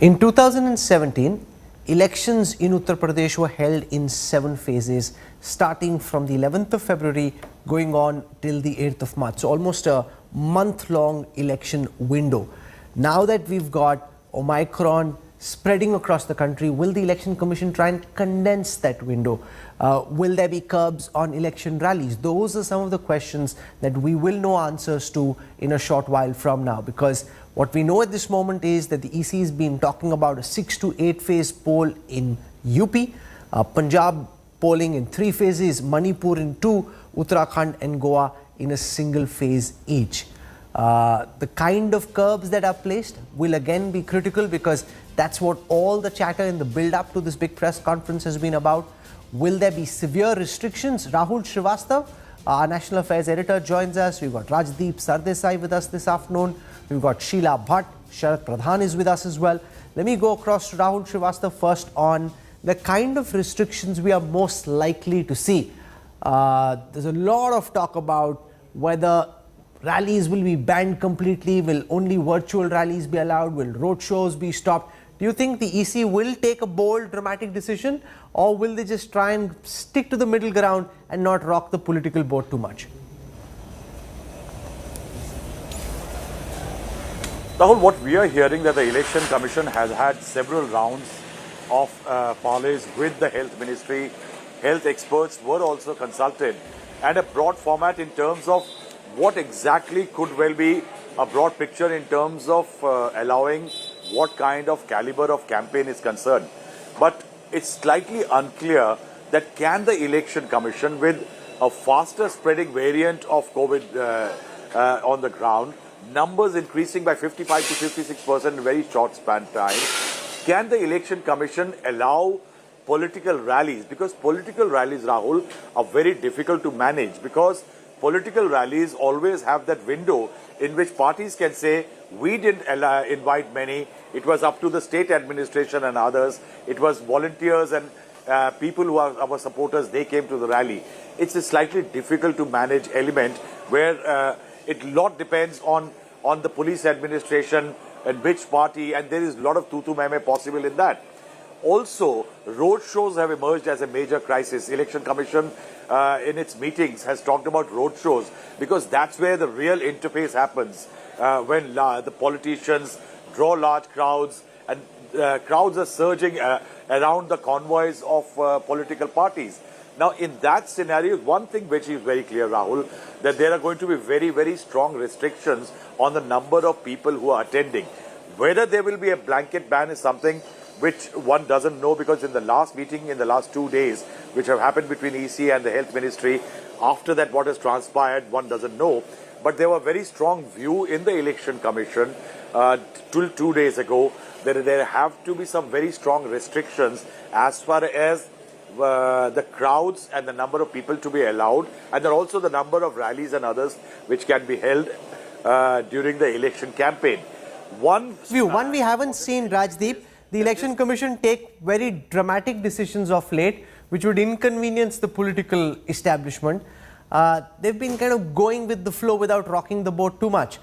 In 2017, elections in Uttar Pradesh were held in 7 phases, starting from the 11th of February, going on till the 8th of March. So almost a month-long election window. Now that we've got Omicron spreading across the country, will the Election Commission try and condense that window? Will there be curbs on election rallies? Those are some of the questions that we will know answers to in a short while from now, because what we know at this moment is that the EC has been talking about a 6 to 8 phase poll in UP, Punjab polling in 3 phases, Manipur in 2, Uttarakhand and Goa in a single phase each. The kind of curbs that are placed will again be critical, because that's what all the chatter in the build-up to this big press conference has been about. Will there be severe restrictions? Rahul Srivastav, our National Affairs editor, joins us. We've got Rajdeep Sardesai with us this afternoon. We've got Sheila Bhatt. Sharad Pradhan is with us as well. Let me go across to Rahul Srivastav first on the kind of restrictions we are most likely to see. There's a lot of talk about whether rallies will be banned completely. Will only virtual rallies be allowed? Will road shows be stopped? Do you think the EC will take a bold, dramatic decision, or will they just try and stick to the middle ground and not rock the political boat too much? Rahul, what we are hearing that the Election Commission has had several rounds of parleys with the Health Ministry. Health experts were also consulted, and a broad format in terms of what exactly could well be a broad picture in terms of allowing what kind of caliber of campaign is concerned. But it's slightly unclear that can the Election Commission, with a faster spreading variant of COVID on the ground, numbers increasing by 55 to 56% in very short span time, can the Election Commission allow political rallies? Because political rallies, Rahul, are very difficult to manage, because political rallies always have that window in which parties can say, we didn't invite many, it was up to the state administration and others, it was volunteers and people who are our supporters, they came to the rally. It's a slightly difficult to manage element where it lot depends on the police administration and which party, and there is a lot of tutu meme possible in that. Also, road shows have emerged as a major crisis. Election Commission in its meetings has talked about road shows, because that's where the real interface happens, when the politicians draw large crowds, and crowds are surging around the convoys of political parties. Now, in that scenario, one thing which is very clear, Rahul, that there are going to be very, very strong restrictions on the number of people who are attending. Whether there will be a blanket ban is something which one doesn't know, because in the last meeting, in the last 2 days, which have happened between EC and the Health Ministry, after that what has transpired, one doesn't know. But there were very strong view in the Election Commission till 2 days ago that there have to be some very strong restrictions as far as the crowds and the number of people to be allowed, and then also the number of rallies and others which can be held during the election campaign. One we haven't seen, Rajdeep, the Election Commission take very dramatic decisions of late, which would inconvenience the political establishment. They've been kind of going with the flow without rocking the boat too much.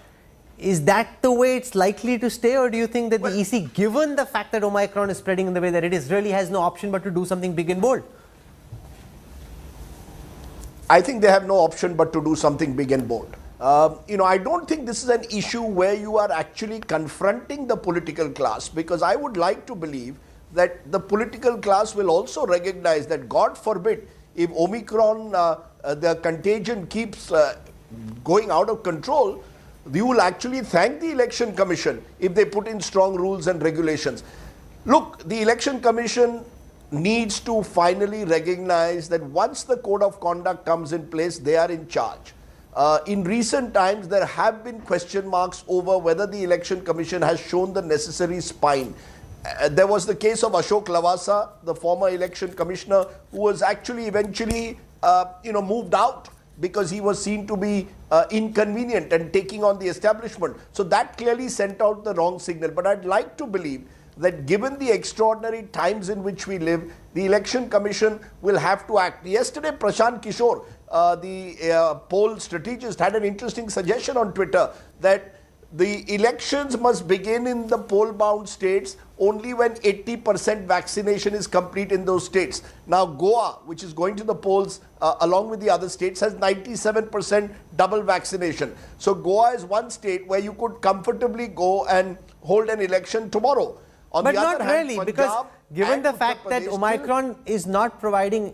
Is that the way it's likely to stay, or do you think that the EC, given the fact that Omicron is spreading in the way that it is, really has no option but to do something big and bold? I think they have no option but to do something big and bold. I don't think this is an issue where you are actually confronting the political class, because I would like to believe that the political class will also recognize that, God forbid, if Omicron, the contagion keeps going out of control, you will actually thank the Election Commission if they put in strong rules and regulations. Look, the Election Commission needs to finally recognize that once the code of conduct comes in place, they are in charge. In recent times, there have been question marks over whether the Election Commission has shown the necessary spine. There was the case of Ashok Lavasa, the former election commissioner, who was actually eventually moved out because he was seen to be inconvenient and taking on the establishment. So that clearly sent out the wrong signal. But I'd like to believe that given the extraordinary times in which we live, the Election Commission will have to act. Yesterday, Prashant Kishore, the poll strategist, had an interesting suggestion on Twitter that the elections must begin in the poll-bound states only when 80% vaccination is complete in those states. Now, Goa, which is going to the polls along with the other states, has 97% double vaccination. So, Goa is one state where you could comfortably go and hold an election tomorrow. On but the not other hand, really, Punjab because given and the Uttar fact that Pradesh Omicron is not providing,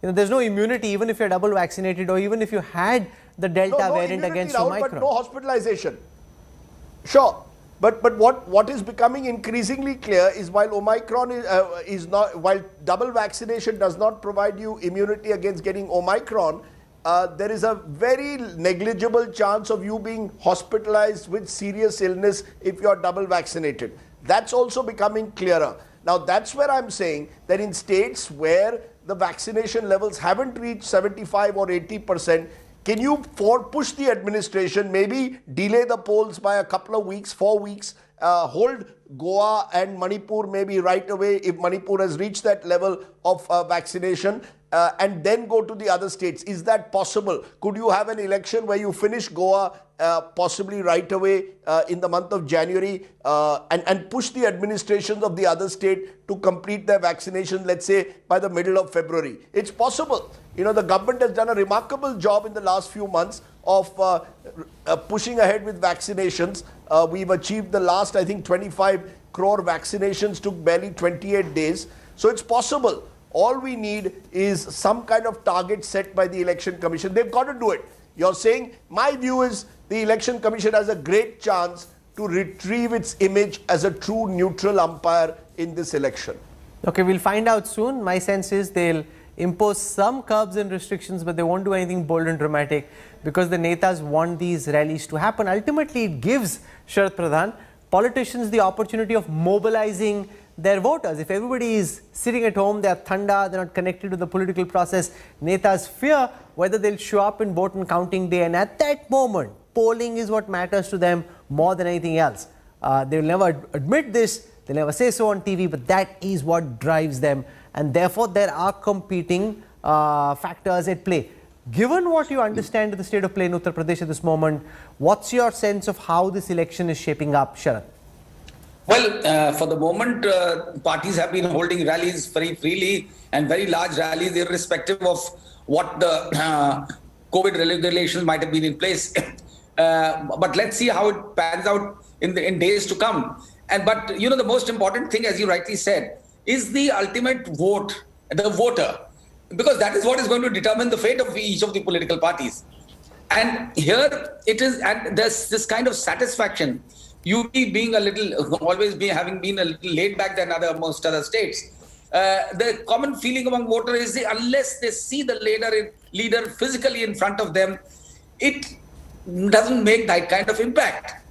there's no immunity even if you're double vaccinated or even if you had the Delta variant immunity, against Rahul, Omicron. but no hospitalization. Sure. But what is becoming increasingly clear is while Omicron while double vaccination does not provide you immunity against getting Omicron, there is a very negligible chance of you being hospitalized with serious illness if you are double vaccinated. That's also becoming clearer. Now that's where I'm saying that in states where the vaccination levels haven't reached 75 or 80%, can you push the administration, maybe delay the polls by a couple of weeks, 4 weeks, hold Goa and Manipur maybe right away if Manipur has reached that level of vaccination, and then go to the other states? Is that possible? Could you have an election where you finish Goa possibly right away in the month of January and push the administrations of the other state to complete their vaccination, let's say by the middle of February? It's possible. The government has done a remarkable job in the last few months of pushing ahead with vaccinations. We've achieved the last, I think, 25 crore vaccinations took barely 28 days. So it's possible. All we need is some kind of target set by the Election Commission. They've got to do it. You're saying, my view is the Election Commission has a great chance to retrieve its image as a true neutral umpire in this election. Okay, we'll find out soon. My sense is they'll impose some curbs and restrictions, but they won't do anything bold and dramatic because the Netas want these rallies to happen. Ultimately, it gives Sharad Pradhan politicians the opportunity of mobilizing their voters. If everybody is sitting at home, they are thanda, they're not connected to the political process, Netas fear whether they'll show up in vote and counting day, and at that moment, polling is what matters to them more than anything else. They'll never admit this, they'll never say so on TV, but that is what drives them, and therefore there are competing factors at play. Given what you understand of the state of play in Uttar Pradesh at this moment, what's your sense of how this election is shaping up, Sharad? Well, for the moment, parties have been holding rallies very freely and very large rallies, irrespective of what the COVID regulations might have been in place. But let's see how it pans out in days to come. But the most important thing, as you rightly said, is the ultimate vote, the voter, because that is what is going to determine the fate of each of the political parties. And here it is, and there's this kind of satisfaction. UP being having been a little laid back than most other states, the common feeling among voters is unless they see the leader physically in front of them, it doesn't make that kind of impact.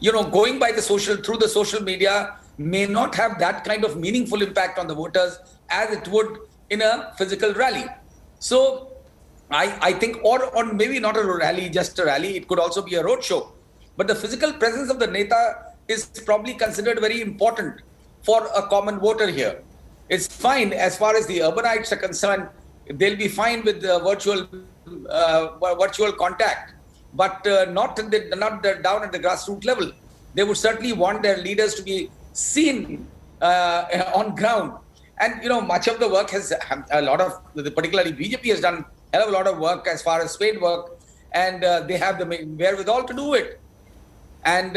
Going by through the social media may not have that kind of meaningful impact on the voters as it would in a physical rally. So I think, or maybe not a rally, just a rally, it could also be a road show. But the physical presence of the Neta is probably considered very important for a common voter here. It's fine as far as the urbanites are concerned. They'll be fine with the virtual contact, but not down at the grassroots level. They would certainly want their leaders to be seen on ground. And much of the work particularly BJP has done a hell of a lot of work as far as paid work, and they have the wherewithal to do it. And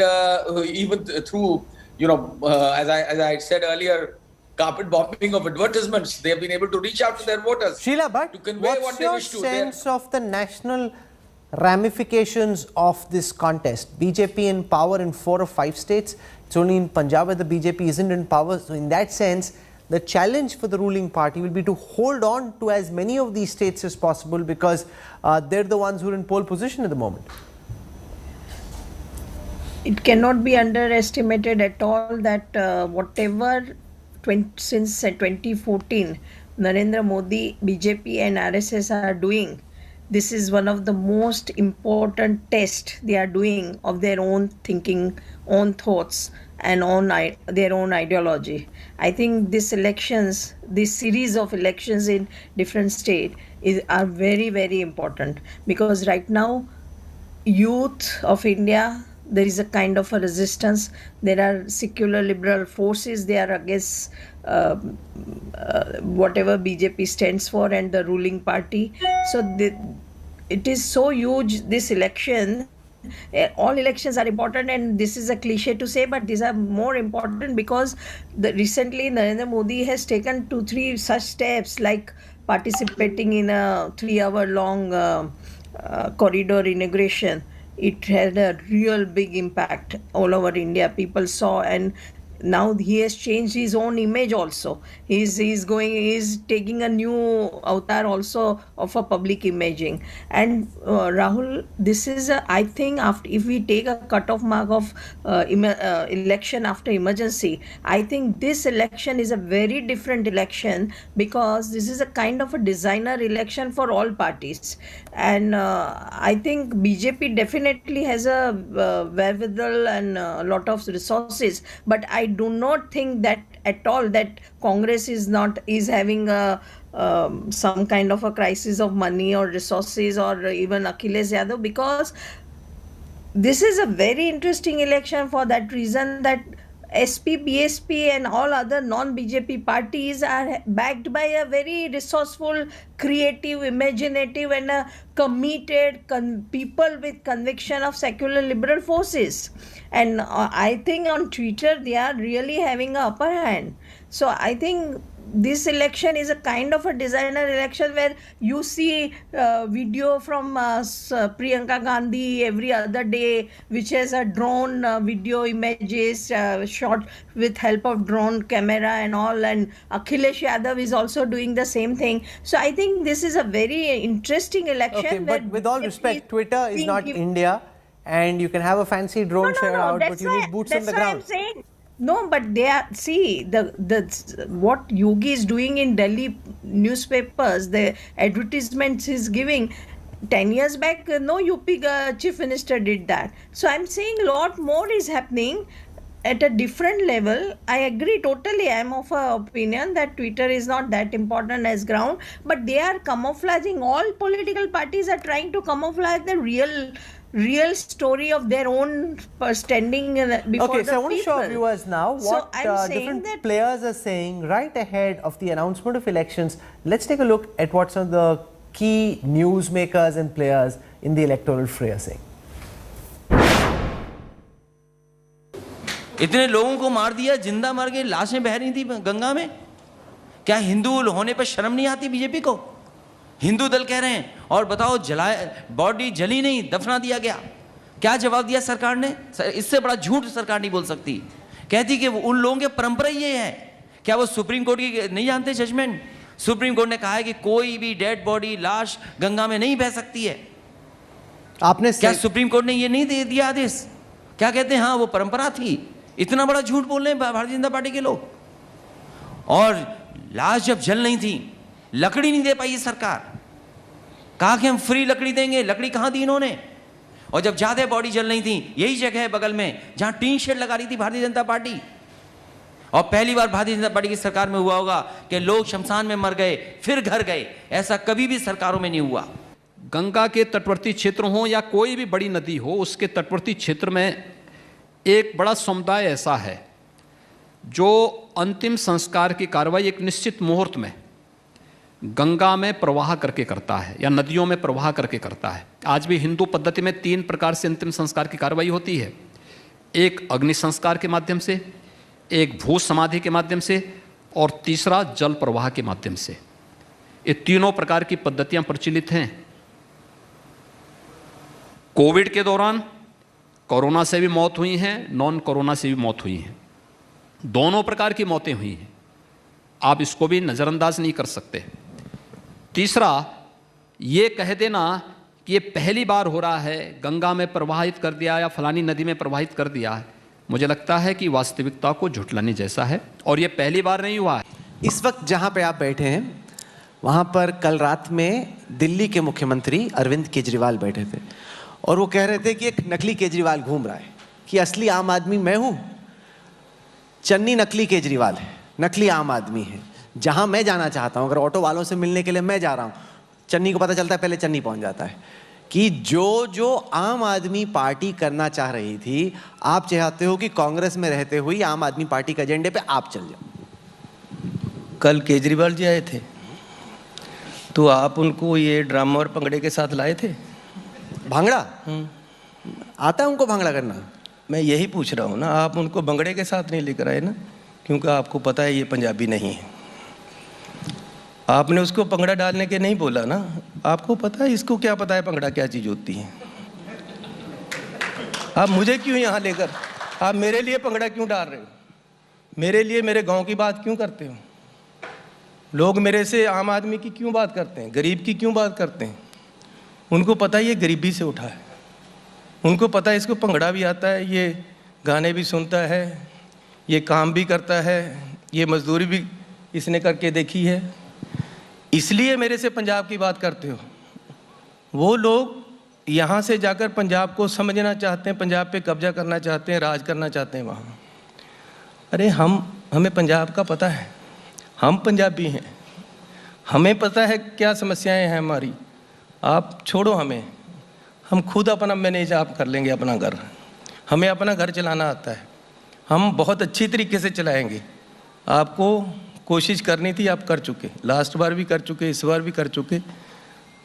even through, as I said earlier, carpet bombing of advertisements, they have been able to reach out to their voters. Sheila, but to convey what's what they your wish to. sense of the national ramifications of this contest? BJP in power in 4 or 5 states. It's only in Punjab where the BJP isn't in power. So in that sense, the challenge for the ruling party will be to hold on to as many of these states as possible because they're the ones who are in pole position at the moment. It cannot be underestimated at all that whatever since 2014 Narendra Modi, BJP and RSS are doing, this is one of the most important tests they are doing of their own thinking, own thoughts and their own ideology. I think this series of elections in different states are very, very important because right now youth of India, there is a kind of a resistance. There are secular liberal forces, they are against whatever BJP stands for and the ruling party. So it is so huge, this election. All elections are important, and this is a cliche to say, but these are more important because recently Narendra Modi has taken 2-3 such steps, like participating in a 3-hour long corridor inauguration. It had a real big impact all over India. People saw, and now he has changed his own image also. He's taking a new avatar also of a public imaging. And Rahul, this is I think if we take a cutoff mark of election after emergency, I think this election is a very different election, because this is a kind of a designer election for all parties. And I think BJP definitely has a wherewithal and a lot of resources, but I do not think that at all that Congress is having a some kind of a crisis of money or resources, or even Akhilesh Yadav, because this is a very interesting election for that reason that SP, BSP and all other non-BJP parties are backed by a very resourceful, creative, imaginative and committed people with conviction of secular liberal forces. And I think on Twitter they are really having an upper hand. So I think this election is a kind of a designer election where you see video from Priyanka Gandhi every other day, which has a drone video images shot with help of drone camera and all, and Akhilesh Yadav is also doing the same thing. So I think this is a very interesting election. Okay, but with all respect, Twitter is not India, and you can have a fancy drone share out, but you need boots on the ground. That's why I'm saying. No, but they are, see, what Yogi is doing in Delhi newspapers, the advertisements he's giving, 10 years back, no UP chief minister did that. So I'm saying a lot more is happening at a different level. I agree totally. I'm of an opinion that Twitter is not that important as ground, but they are camouflaging. All political parties are trying to camouflage the real story of their own standing before okay, the so I want to show people. viewers now what different that players are saying right ahead of the announcement of elections. Let's take a look at what some of the key newsmakers and players in the electoral fray are saying. इतने लोगों को मार दिया, जिंदा मर गए, लाशें बह रही थी गंगा में। क्या हिंदू होने पर शर्म नहीं आती बीजेपी को? हिंदू दल कह रहे हैं, और बताओ बॉडी जली नहीं, दफना दिया गया। क्या जवाब दिया सरकार ने? इससे बड़ा झूठ सरकार नहीं बोल सकती। कहती कि उन लोगों की परंपरा ये है। क्या वो सुप्रीम कोर्ट की नहीं जानते जजमेंट? सुप्रीम कोर्ट ने कहा है कि कोई भी डेड बॉडी, लाश गंगा में नहीं बह सकती है। आपने क्या सुप्रीम कोर्ट ने ये नहीं दे दिया आदेश? क्या कहते हैं? हाँ, वो परंपरा थी। इतना बड़ा झूठ बोल रहे हैं भारतीय जनता पार्टी के लोग। और लाश जब जल नहीं थी, लकड़ी नहीं दे पाई सरकार, कहा कि हम फ्री लकड़ी देंगे। लकड़ी कहां दी इन्होंने? और जब ज्यादा बॉडी जल नहीं थी, यही जगह है बगल में जहां टीन शेड लगा रही थी भारतीय जनता पार्टी। और पहली बार भारतीय जनता पार्टी की सरकार में हुआ होगा कि लोग शमशान में मर गए फिर घर गए। ऐसा कभी भी सरकारों में नहीं हुआ। गंगा के तटवर्ती क्षेत्र हो या कोई भी बड़ी नदी हो, उसके तटवर्ती क्षेत्र में एक बड़ा समुदाय ऐसा है जो अंतिम संस्कार की कार्रवाई एक निश्चित मुहूर्त में गंगा में प्रवाह करके करता है या नदियों में प्रवाह करके करता है। आज भी हिंदू पद्धति में 3 प्रकार से अंतिम संस्कार की कार्रवाई होती है। एक अग्नि संस्कार के माध्यम से, एक भू समाधि के माध्यम से, और तीसरा जल प्रवाह के माध्यम से। ये तीनों प्रकार की पद्धतियां प्रचलित हैं। कोविड के दौरान कोरोना से भी मौत हुई हैं, नॉन कोरोना से भी मौत हुई हैं। दोनों प्रकार की मौतें हुई हैं, आप इसको भी नज़रअंदाज नहीं कर सकते। तीसरा, ये कह देना कि ये पहली बार हो रहा है, गंगा में प्रवाहित कर दिया या फलानी नदी में प्रवाहित कर दिया है, मुझे लगता है कि वास्तविकता को झुठलाने जैसा है, और ये पहली बार नहीं हुआ है। इस वक्त जहां पे आप बैठे हैं, वहां पर कल रात में दिल्ली के मुख्यमंत्री अरविंद केजरीवाल बैठे थे, और वो कह रहे थे कि एक नकली केजरीवाल घूम रहा है, कि असली आम आदमी मैं हूं, चन्नी नकली केजरीवाल है, नकली आम आदमी है। जहां मैं जाना चाहता हूं, अगर ऑटो वालों से मिलने के लिए मैं जा रहा हूं, चन्नी को पता चलता है, पहले चन्नी पहुंच जाता है। कि जो आम आदमी पार्टी करना चाह रही थी, आप चाहते हो कि कांग्रेस में रहते हुए आम आदमी पार्टी के एजेंडे पे आप चल जाओ। कल केजरीवाल जी आए थे तो आप उनको ये ड्रामा और भंगड़े के साथ लाए थे? भांगड़ा आता है उनको भांगड़ा करना? मैं यही पूछ रहा हूँ ना, आप उनको भंगड़े के साथ नहीं लेकर आए ना, क्योंकि आपको पता है ये पंजाबी नहीं है। आपने उसको पंगड़ा डालने के नहीं बोला ना, आपको पता है इसको क्या पता है पंगड़ा क्या चीज़ होती है। आप मुझे क्यों यहाँ लेकर, आप मेरे लिए पंगड़ा क्यों डाल रहे हो? मेरे लिए मेरे गांव की बात क्यों करते हो? लोग मेरे से आम आदमी की क्यों बात करते हैं, गरीब की क्यों बात करते हैं? उनको पता है ये गरीबी से उठा है, उनको पता है इसको पंगड़ा भी आता है, ये गाने भी सुनता है, ये काम भी करता है, ये मजदूरी भी इसने करके देखी है, इसलिए मेरे से पंजाब की बात करते हो। वो लोग यहाँ से जाकर पंजाब को समझना चाहते हैं, पंजाब पे कब्जा करना चाहते हैं, राज करना चाहते हैं वहाँ। अरे हमें पंजाब का पता है, हम पंजाबी हैं, हमें पता है क्या समस्याएं हैं हमारी। आप छोड़ो हमें, हम खुद अपना मैनेज आप कर लेंगे अपना घर, हमें अपना घर चलाना आता है, हम बहुत अच्छी तरीके से चलाएंगे। आपको कोशिश करनी थी, आप कर चुके, लास्ट बार भी कर चुके, इस बार भी कर चुके।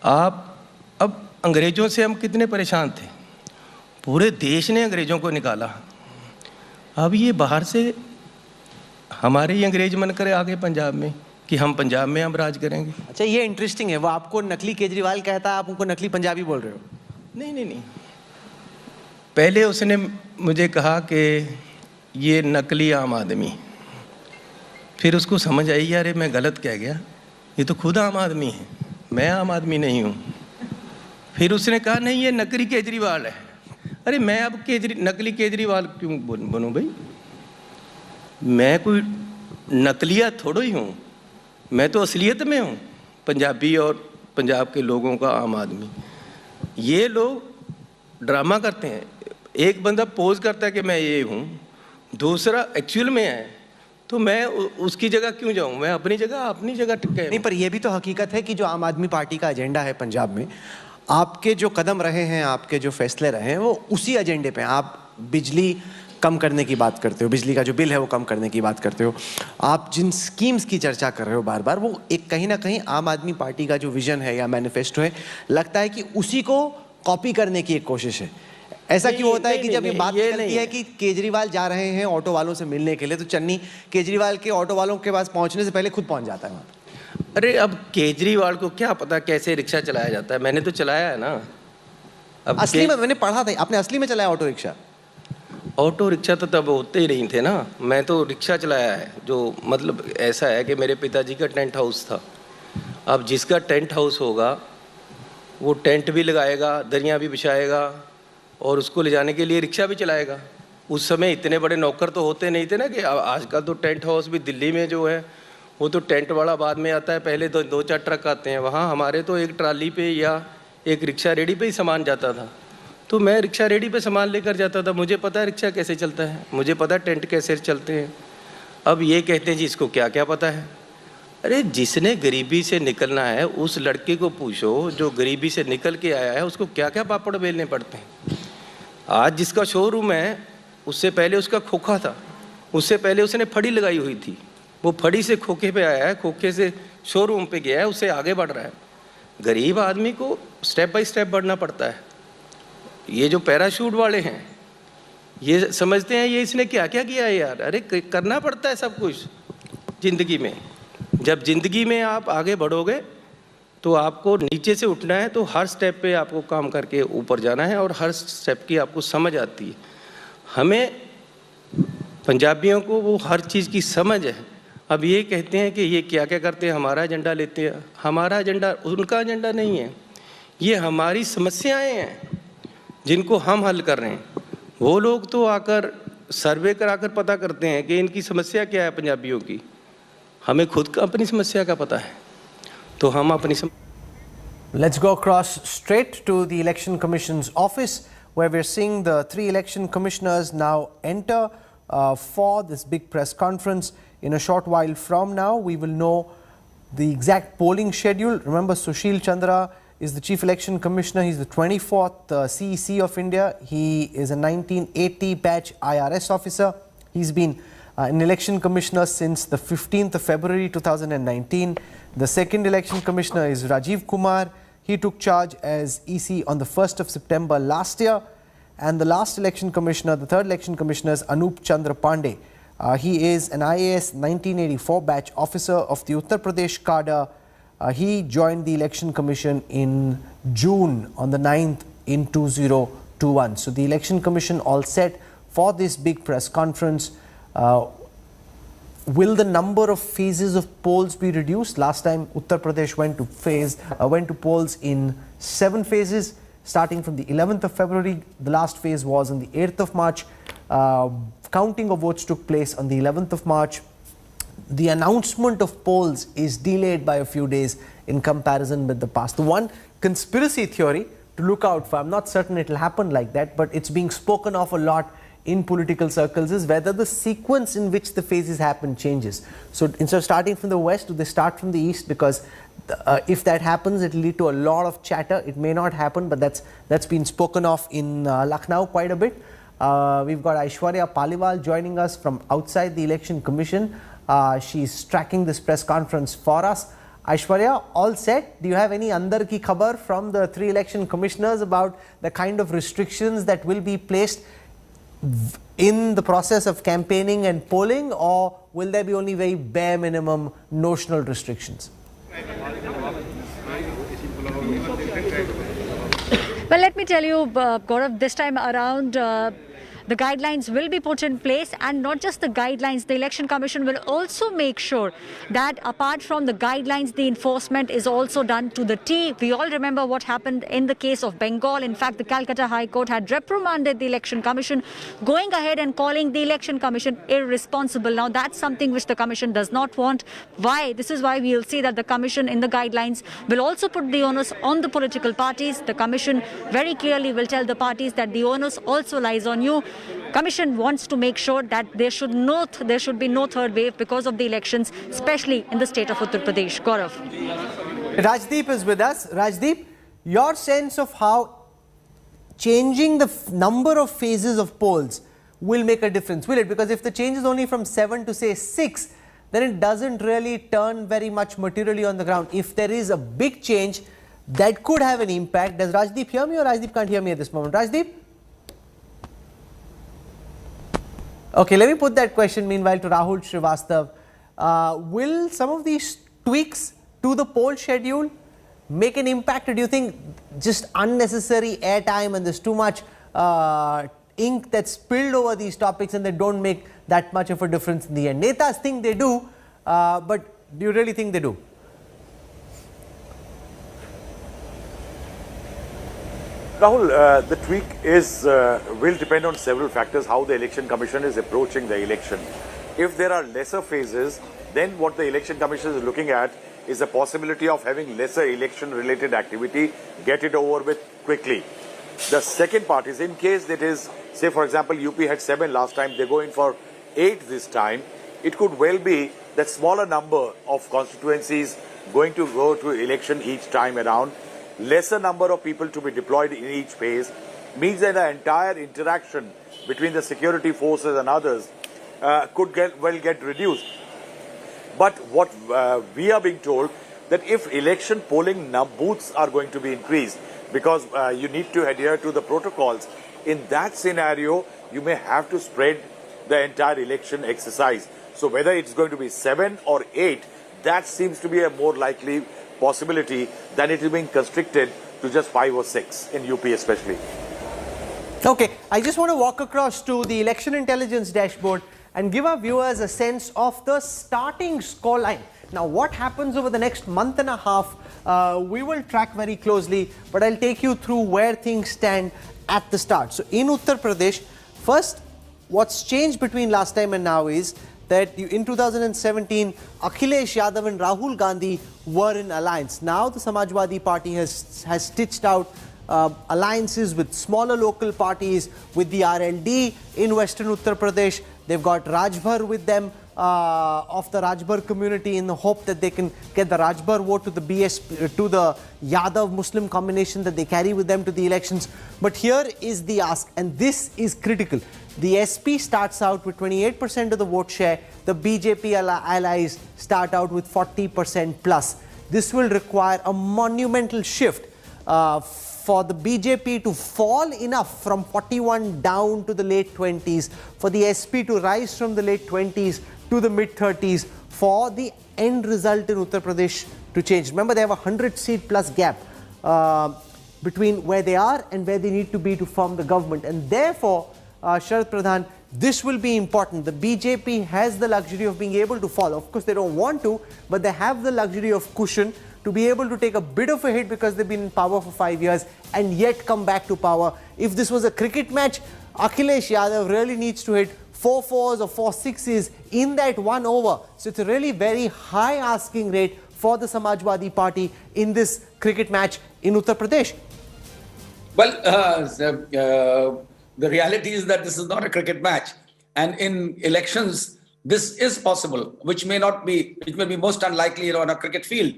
आप अब अंग्रेज़ों से हम कितने परेशान थे, पूरे देश ने अंग्रेज़ों को निकाला, अब ये बाहर से हमारे ही अंग्रेज मन करे आगे पंजाब में कि हम पंजाब में हम राज करेंगे। अच्छा, ये इंटरेस्टिंग है, वो आपको नकली केजरीवाल कहता है, आप उनको नकली पंजाबी बोल रहे हो। नहीं, पहले उसने मुझे कहा कि ये नकली आम आदमी, फिर उसको समझ आई यार मैं गलत कह गया, ये तो खुद आम आदमी है, मैं आम आदमी नहीं हूँ। फिर उसने कहा नहीं ये नकली केजरीवाल है। अरे मैं अब नकली केजरीवाल क्यों बनूँ भाई? मैं कोई नकलिया थोड़ा ही हूँ, मैं तो असलियत में हूँ, पंजाबी और पंजाब के लोगों का आम आदमी। ये लोग ड्रामा करते हैं, एक बंदा पोज करता है कि मैं ये हूँ, दूसरा एक्चुअल में है, तो मैं उसकी जगह क्यों जाऊँ? मैं अपनी जगह टिके। नहीं, पर यह भी तो हकीकत है कि जो आम आदमी पार्टी का एजेंडा है पंजाब में, आपके जो कदम रहे हैं, आपके जो फैसले रहे हैं, वो उसी एजेंडे पे। आप बिजली कम करने की बात करते हो, बिजली का जो बिल है वो कम करने की बात करते हो, आप जिन स्कीम्स की चर्चा कर रहे हो बार बार, वो एक कहीं ना कहीं आम आदमी पार्टी का जो विजन है या मैनिफेस्टो है, लगता है कि उसी को कॉपी करने की एक कोशिश है। ऐसा क्यों होता है कि जब ये बात निकलती है कि केजरीवाल जा रहे हैं ऑटो वालों से मिलने के लिए, तो चन्नी केजरीवाल के ऑटो वालों के पास पहुंचने से पहले खुद पहुंच जाता है वहाँ? अरे अब केजरीवाल को क्या पता कैसे रिक्शा चलाया जाता है, मैंने तो चलाया है ना। अब असली में मैंने पढ़ा था, आपने असली में चलाया ऑटो रिक्शा? ऑटो रिक्शा तो तब होते ही नहीं थे ना, मैं तो रिक्शा चलाया है। जो मतलब ऐसा है कि मेरे पिताजी का टेंट हाउस था, अब जिसका टेंट हाउस होगा वो टेंट भी लगाएगा, दरियाँ भी बिछाएगा और उसको ले जाने के लिए रिक्शा भी चलाएगा। उस समय इतने बड़े नौकर तो होते नहीं थे ना, कि आजकल तो टेंट हाउस भी दिल्ली में जो है वो तो टेंट वाला बाद में आता है, पहले तो 2-4 ट्रक आते हैं। वहाँ हमारे तो एक ट्राली पे या एक रिक्शा रेडी पे ही सामान जाता था, तो मैं रिक्शा रेडी पे सामान लेकर जाता था। मुझे पता है रिक्शा कैसे चलता है, मुझे पता है टेंट कैसे चलते हैं। अब ये कहते हैं जी इसको क्या क्या पता है। अरे जिसने गरीबी से निकलना है उस लड़के को पूछो, जो गरीबी से निकल के आया है, उसको क्या क्या पापड़ बेलने पड़ते हैं। आज जिसका शोरूम है उससे पहले उसका खोखा था, उससे पहले उसने फड़ी लगाई हुई थी, वो फड़ी से खोखे पे आया है, खोखे से शोरूम पे गया है, उससे आगे बढ़ रहा है। गरीब आदमी को स्टेप बाय स्टेप बढ़ना पड़ता है। ये जो पैराशूट वाले हैं ये समझते हैं ये इसने क्या क्या किया है यार। अरे करना पड़ता है सब कुछ ज़िंदगी में। जब ज़िंदगी में आप आगे बढ़ोगे तो आपको नीचे से उठना है, तो हर स्टेप पे आपको काम करके ऊपर जाना है और हर स्टेप की आपको समझ आती है। हमें पंजाबियों को वो हर चीज़ की समझ है। अब ये कहते हैं कि ये क्या क्या करते हैं, हमारा एजेंडा लेते हैं। हमारा एजेंडा उनका एजेंडा नहीं है, ये हमारी समस्याएं हैं जिनको हम हल कर रहे हैं। वो लोग तो आकर सर्वे कराकर पता करते हैं कि इनकी समस्या क्या है पंजाबियों की। हमें खुद का अपनी समस्या का पता है, तो हम अपनी Let's go across straight to the Election Commission's office, where we're seeing the 3 election commissioners now enter for this big press conference. In a short while from now, we will know the exact polling schedule. Remember, Sushil Chandra is the Chief Election Commissioner. He's the 24th CEC of India. He is a 1980 batch IRS officer. He's been an election commissioner since the 15th of February 2019. The second election commissioner is Rajiv Kumar. He took charge as EC on the 1st of September last year. And the last election commissioner, the third election commissioner is Anup Chandra Pandey. He is an IAS 1984 batch officer of the Uttar Pradesh cadre. He joined the election commission in June on the 9th in 2021. So the election commission all set for this big press conference. Will the number of phases of polls be reduced? Last time Uttar Pradesh went to polls in 7 phases, starting from the 11th of February. The last phase was on the 8th of March. Counting of votes took place on the 11th of March. The announcement of polls is delayed by a few days in comparison with the past. The one conspiracy theory to look out for, I'm not certain it will happen like that, but it's being spoken of a lot in political circles, is whether the sequence in which the phases happen changes. So instead of starting from the west, do they start from the east? Because if that happens, it will lead to a lot of chatter. It may not happen, but that's been spoken of in Lucknow quite a bit. We've got Aishwarya Paliwal joining us from outside the Election Commission. She's tracking this press conference for us. Aishwarya, all set? Do you have any andar ki khabar from the 3 election commissioners about the kind of restrictions that will be placed in the process of campaigning and polling, or will there be only very bare minimum notional restrictions? Well, let me tell you, Gaurav, this time around, the guidelines will be put in place, and not just the guidelines, the Election Commission will also make sure that apart from the guidelines, the enforcement is also done to the T. We all remember what happened in the case of Bengal. In fact, the Calcutta High Court had reprimanded the Election Commission, going ahead and calling the Election Commission irresponsible. Now, that's something which the Commission does not want. Why? This is why we'll see that the Commission in the guidelines will also put the onus on the political parties. The Commission very clearly will tell the parties that the onus also lies on you. Commission wants to make sure that there should be no third wave because of the elections, especially in the state of Uttar Pradesh. Gaurav. Rajdeep is with us. Rajdeep, your sense of how changing the number of phases of polls will make a difference, will it? Because if the change is only from 7 to say 6, then it doesn't really turn very much materially on the ground. If there is a big change, that could have an impact. Does Rajdeep hear me, or Rajdeep can't hear me at this moment? Rajdeep? Okay, let me put that question meanwhile to Rahul Srivastav. Will some of these tweaks to the poll schedule make an impact, or do you think just unnecessary airtime and there's too much ink that's spilled over these topics and they don't make that much of a difference in the end? Netas think they do, but do you really think they do? Rahul, the tweak will depend on several factors, how the Election Commission is approaching the election. If there are lesser phases, then what the Election Commission is looking at is the possibility of having lesser election-related activity, get it over with quickly. The second part is, in case that is, say for example, UP had 7 last time, they go in for 8 this time, it could well be that smaller number of constituencies going to go to election each time around, lesser number of people to be deployed in each phase, means that the entire interaction between the security forces and others could get reduced. But what we are being told, that if election polling booths are going to be increased, because you need to adhere to the protocols, in that scenario, you may have to spread the entire election exercise. So whether it's going to be 7 or 8, that seems to be a more likely possibility than it is being constricted to just 5 or 6 in UP especially. Okay, I just want to walk across to the election intelligence dashboard and give our viewers a sense of the starting scoreline. Now, what happens over the next month and a half, we will track very closely, but I'll take you through where things stand at the start. So in Uttar Pradesh, first, what's changed between last time and now is that in 2017, Akhilesh Yadav and Rahul Gandhi were in alliance. Now the Samajwadi Party has stitched out alliances with smaller local parties, with the RLD in Western Uttar Pradesh. They've got Rajbhar with them. of the Rajbar community in the hope that they can get the Rajbar vote to the BSP, to the Yadav Muslim combination that they carry with them to the elections. But here is the ask, and this is critical. The SP starts out with 28% of the vote share. The BJP allies start out with 40% plus. This will require a monumental shift for the BJP to fall enough from 41 down to the late 20s, for the SP to rise from the late 20s to the mid 30s, for the end result in Uttar Pradesh to change. Remember, they have a 100-seat plus gap between where they are and where they need to be to form the government. And therefore, Sharad Pradhan, this will be important. The BJP has the luxury of being able to fall. Of course, they don't want to, but they have the luxury of cushion to be able to take a bit of a hit because they've been in power for 5 years and yet come back to power. If this was a cricket match, Akhilesh Yadav really needs to hit 4 fours or 4 sixes in that 1 over. So it's a really very high asking rate for the Samajwadi Party in this cricket match in Uttar Pradesh. Well, the reality is that this is not a cricket match. And in elections, this is possible, which may be most unlikely on a cricket field.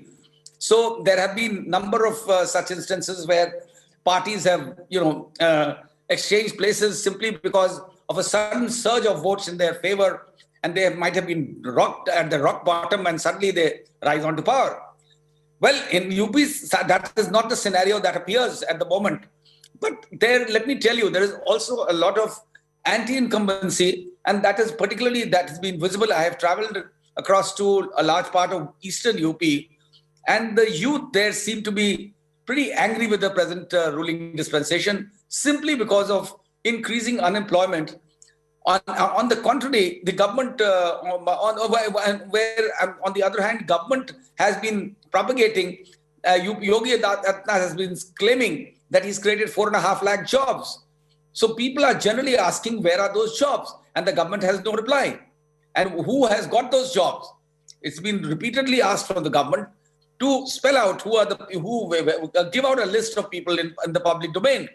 So there have been number of such instances where parties have, exchanged places simply because of a sudden surge of votes in their favor, and they might have been rocked at the rock bottom and suddenly they rise onto power. Well, in UP, that is not the scenario that appears at the moment. But there, let me tell you, there is also a lot of anti-incumbency, and that has been visible. I have traveled across to a large part of eastern UP, and the youth there seem to be pretty angry with the present ruling dispensation simply because of increasing unemployment. On the contrary, the government, on the other hand, government has been propagating, Yogi Adityanath has been claiming that he's created 4.5 lakh jobs. So people are generally asking, where are those jobs? And the government has no reply. And who has got those jobs? It's been repeatedly asked from the government to spell out give out a list of people in the public domain.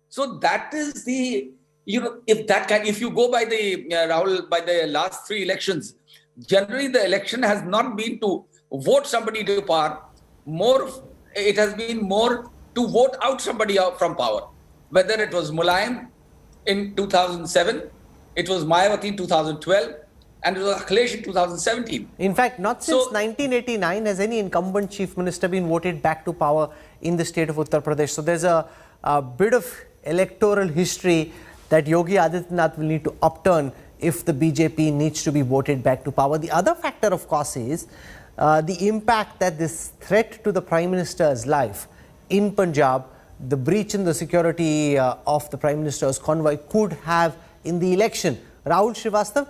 So that is if you go by by the last 3 elections, generally the election has not been to vote somebody to power. It has been more to vote out somebody out from power. Whether it was Mulayam in 2007, it was Mayawati in 2012, and it was Akhilesh in 2017. In fact, not since 1989 has any incumbent chief minister been voted back to power in the state of Uttar Pradesh. So there's a bit of electoral history that Yogi Adityanath will need to upturn if the BJP needs to be voted back to power. The other factor, of course, is the impact that this threat to the Prime Minister's life in Punjab, the breach in the security of the Prime Minister's convoy could have in the election. Rahul Srivastav,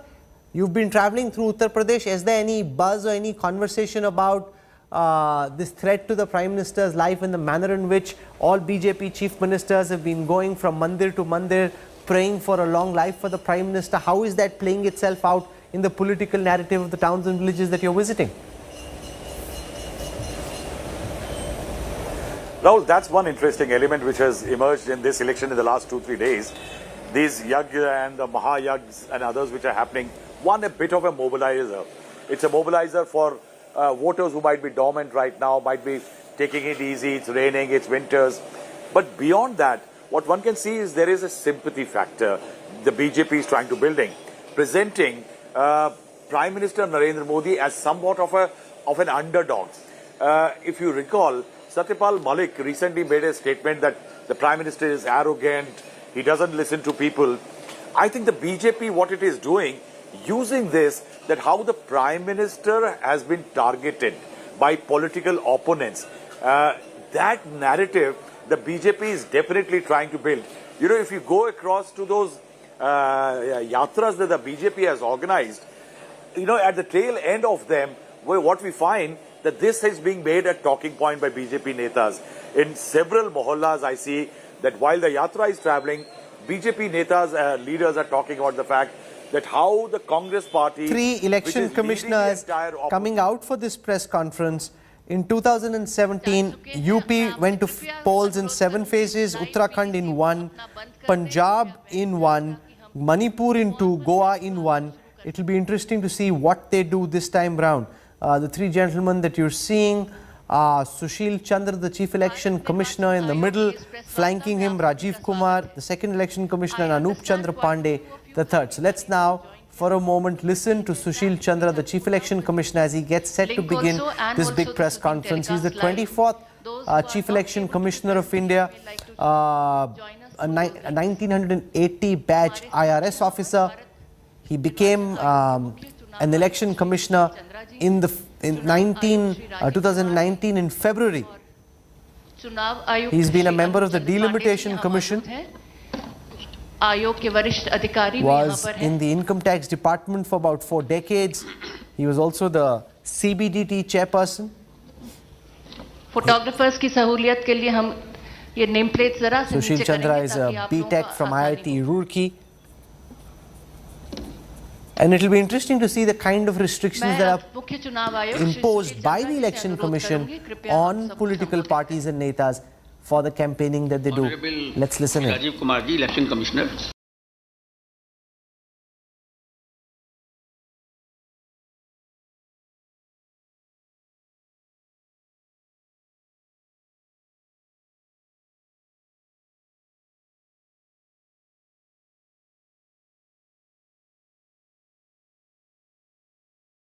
you've been traveling through Uttar Pradesh. Is there any buzz or any conversation about this threat to the Prime Minister's life and the manner in which all BJP chief ministers have been going from mandir to mandir, praying for a long life for the Prime Minister? How is that playing itself out in the political narrative of the towns and villages that you're visiting? Rahul, that's one interesting element which has emerged in this election in the last 2-3 days. These Yagya and the Mahayags and others which are happening, one a bit of a mobilizer. It's a mobilizer for voters who might be dormant right now, might be taking it easy, it's raining, it's winters. But beyond that, what one can see is there is a sympathy factor the BJP is trying to building, presenting Prime Minister Narendra Modi as somewhat of an underdog. If you recall, Satyapal Malik recently made a statement that the Prime Minister is arrogant, he doesn't listen to people. I think the BJP, what it is doing, using this, that how the Prime Minister has been targeted by political opponents, that narrative the BJP is definitely trying to build. If you go across to those yatras that the BJP has organized, at the tail end of them, what we find that this is being made a talking point by BJP netas. In several mohallas, I see that while the yatra is traveling, BJP netas, leaders are talking about the fact that how the Congress party... 3 election commissioners coming out for this press conference. In 2017, UP went to polls in 7 phases, Uttarakhand in 1, Punjab in 1, Manipur in 2, Goa in 1, it will be interesting to see what they do this time round. The three gentlemen that you're seeing, Sushil Chandra, the Chief Election Commissioner in the middle, flanking him Rajiv Kumar, the second Election Commissioner, and Anup Chandra Pandey, the third. So let's now, for a moment, listen to Sushil Chandra, the Chief Election Commissioner, as he gets set to begin this big press conference. He's the 24th Chief Election Commissioner of India, a 1980 badge IRS officer. He became an election commissioner in 2019 in February. He's been a member of the Delimitation Commission, was in the income tax department for about 4 decades. He was also the CBDT chairperson. Photographers की सहूलियत के लिए हम ये name plate जरा से Sushil Chandra is a BTech from IIT Roorkee. And it will be interesting to see the kind of restrictions that are imposed by the Election Commission on political parties and netas for the campaigning that they do. Let's listen in. Rajiv Kumar ji, Election Commissioner.